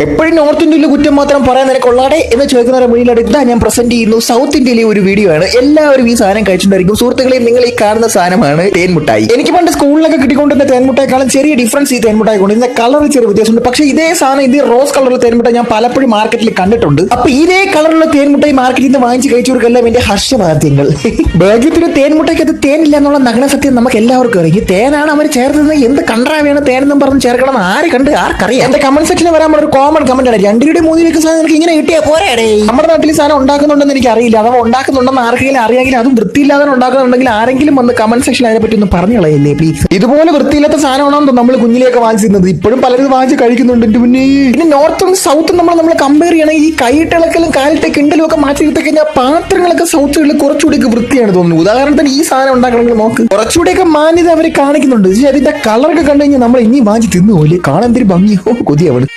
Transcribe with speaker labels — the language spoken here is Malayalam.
Speaker 1: എപ്പോഴും നോർത്ത് ഇന്ത്യയിലെ കുറ്റം മാത്രം പറയാൻ നിനക്കൊള്ളാടെ എന്ന് ചോദിക്കുന്നവരുടെ മുന്നിലായിട്ട് ഇതാ ഞാൻ പ്രസന്റ് ചെയ്യുന്നു സൗത്ത് ഇന്ത്യയിലെ ഒരു വീഡിയോ ആണ്. എല്ലാവരും ഈ സാധനം കഴിച്ചിട്ടുണ്ടായിരിക്കും. സുഹൃത്തുക്കളെ, നിങ്ങൾ ഈ കാണുന്ന സാധനമാണ് തേൻമുട്ടായി. എനിക്ക് പണ്ട് സ്കൂളിലൊക്കെ കിട്ടിക്കൊണ്ടിരുന്ന തേൻമുട്ടായിക്കാളും ചെറിയ ഡിഫറൻസ് ഈ തേൻമുട്ടായി കൊണ്ട് ഇതിന്റെ കളറിൽ ചെറിയ വ്യത്യാസമുണ്ട്. പക്ഷേ ഇതേ സാധനം ഇതേ റോസ് കളറുള്ള തേൻമുട്ടായി ഞാൻ പലപ്പോഴും മാർക്കറ്റിൽ കണ്ടിട്ടുണ്ട്. അപ്പൊ ഇതേ കളറുള്ള തേൻമുട്ടായി മാർക്കറ്റിൽ നിന്ന് വാങ്ങിച്ച് കഴിച്ചവർക്കെല്ലാം എന്റെ ഹർഷവാദ്യങ്ങൾ. ഭാഗ്യത്തിന് തേൻമുട്ടായിക്ക് അത് തേനില്ല എന്നുള്ള നഗ്ന സത്യം നമുക്ക് എല്ലാവർക്കും അറിയാം. തേനാണ് അവർ ചേർത്തത്. എന്ത് കണ്ടാവേണം തേനെന്നും പറഞ്ഞ് ചേർക്കണം ആരെ കണ്ട് ആർക്കറിയാം. എന്റെ കമന്റ് സെക്ഷനിൽ വരാൻ ഒരു കോമൺ കമന്റ് ആണ്, 2 3 സാധനം നിനക്ക് ഇങ്ങനെ കിട്ടിയാ പോരാടേ. നമ്മുടെ നാട്ടിൽ സാധനം ഉണ്ടാക്കുന്നുണ്ടെന്ന് എനിക്ക് അറിയില്ല. അഥവാ ഉണ്ടാക്കുന്നുണ്ടെന്ന് ആർക്കെങ്കിലും അറിയാമെങ്കിൽ അതും വൃത്തിയില്ലാതെ ഉണ്ടാക്കുന്നുണ്ടെങ്കിൽ ആരെങ്കിലും വന്ന് കമന്റ് സെക്ഷനിൽ അതിനെ പറ്റി ഒന്ന് പറഞ്ഞു കളയല്ലേ പ്ലീസ്. ഇതുപോലെ വൃത്തിയില്ലാത്ത സാധനമാണോ നമ്മൾ കുഞ്ഞിലേക്ക് വാങ്ങിച്ചിരുന്നത്. ഇപ്പോഴും പലരും വാങ്ങിച്ച് കഴിക്കുന്നുണ്ട്. പിന്നെ നോർത്തും സൗത്തും നമ്മൾ കമ്പയർ ചെയ്യണമെങ്കിൽ ഈ കൈയിട്ടിളക്കലും കാലിത്തെ കിണ്ടലും ഒക്കെ മാറ്റി എടുത്ത് കഴിഞ്ഞാൽ പാത്രങ്ങളൊക്കെ സൗത്തുകളിൽ കുറച്ചുകൂടി വൃത്തിയാണ് തോന്നുന്നു. ഉദാഹരണത്തിന് ഈ സാധനം ഉണ്ടാക്കണമെങ്കിൽ നോക്ക്, കുറച്ചുകൂടിയൊക്കെ മാന്യത അവർ കാണിക്കുന്നുണ്ട്. പക്ഷേ അതിന്റെ കളറൊക്കെ കണ്ടു കഴിഞ്ഞാൽ നമ്മൾ ഇനി വാങ്ങിച്ച് തിന്നുപോലെ കാണാൻ എന്തൊരു ഭംഗിയോ കൊതിയാവണം.